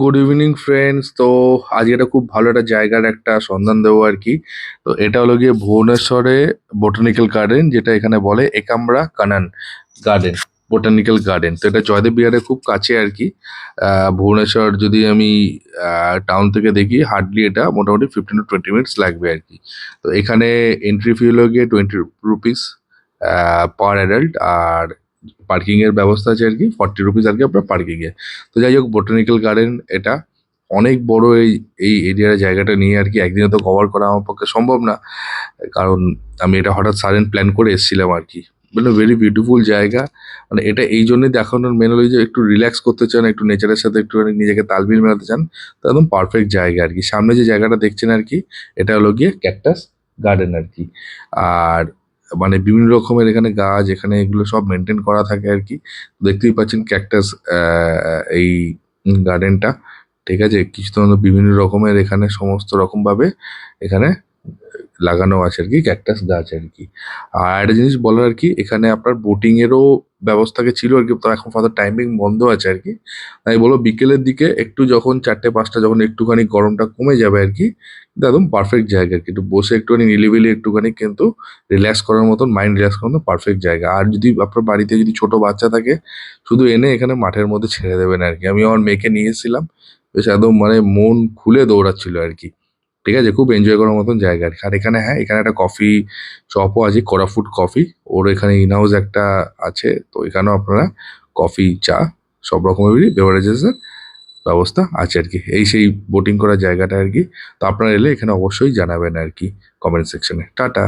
Good evening friends. তো আজকে একটা খুব ভালো একটা জায়গার একটা সন্ধান দেবো আর কি। তো এটা হলো গিয়ে ভুবনেশ্বরে বোটানিক্যাল গার্ডেন, যেটা এখানে বলে একাম্রা কানান গার্ডেন, বোটানিক্যাল গার্ডেন। তো এটা জয়দেব বিহারের খুব কাছে আর কি। ভুবনেশ্বর যদি আমি টাউন থেকে দেখি, হার্ডলি এটা মোটামুটি 15 to 20 মিনিটস লাগবে আর কি। তো এখানে এন্ট্রি ফি হলো গিয়ে 20 রুপিস পার অ্যাডাল্ট, আর পার্কিং এর ব্যবস্থা আছে আর কি 40 রুপিস আর কি আপনার পার্কিং এ। তো যাই হোক, বোটানিক্যাল গার্ডেন এটা অনেক বড়। এই এই এরিয়ার জায়গাটা নিয়ে আর কি একদিনে তো কভার করা আমার পক্ষে সম্ভব না, কারণ আমি এটা হঠাৎ সাডেন প্ল্যান করে এসেছিলাম আর কি। বললো ভেরি বিউটিফুল জায়গা। মানে এটা এই জন্যই দেখানোর মেন হলো যে একটু রিল্যাক্স করতে চান, একটু নেচারের সাথে একটুখানি নিজেকে তালমিল মেলাতে চান, তো একদম পারফেক্ট জায়গা আর কি। সামনে যে জায়গাটা দেখছেন আর কি, এটা হলো গিয়ে ক্যাকটাস গার্ডেন আর কি। আর মানে বিভিন্ন রকমের এখানে গাছ, এখানে এগুলো সব মেনটেন করা থাকে আর কি। দেখতেই পাচ্ছেন ক্যাকটাস এই গার্ডেনটা, ঠিক আছে। কিছু তো বিভিন্ন রকমের এখানে সমস্ত রকম ভাবে এখানে লাগানো আছে আর কি ক্যাকটাস গাছ আর কি। আর একটা জিনিস বলার আর কি, এখানে আপনার বোটিং এরও ব্যবস্থা ছিল আর কি, তো এখন ফাদার টাইমিং বন্ধ আছে আর কি। আমি বলবো বিকেলের দিকে একটু, যখন 4টে 5টা, যখন একটুখানি গরমটা কমে যাবে আর কি, কিন্তু একদম পারফেক্ট জায়গা আর কি। একটু বসে একটুখানি নিলিবিলি একটুখানি কিন্তু রিল্যাক্স করার মতন, মাইন্ড রিল্যাক্স করার মতো পারফেক্ট জায়গা। আর যদি আপনার বাড়িতে যদি ছোট বাচ্চা থাকে, শুধু এনে এখানে মাঠের মধ্যে ছেড়ে দেবেন আর কি। আমি আমার মেয়েকে নিয়ে এসেছিলাম, বেশ একদম মানে মন খুলে দৌড়াচ্ছিল আর কি। ঠিক আছে, খুব এনজয় করার মতন জায়গা আর কি। আর এখানে হ্যাঁ, এখানে একটা কফি শপও আছে, কোরাফুট কফি। ওর এখানে ইন হাউস একটা আছে, তো এখানেও আপনারা কফি, চা, সব রকমেরই বেভারেজেসের ব্যবস্থা আছে আর কি। এই সেই বোটিং করার জায়গাটা আর কি। তো আপনারা এলে এখানে অবশ্যই জানাবেন আর কি, কমেন্ট সেকশনে। টাটা।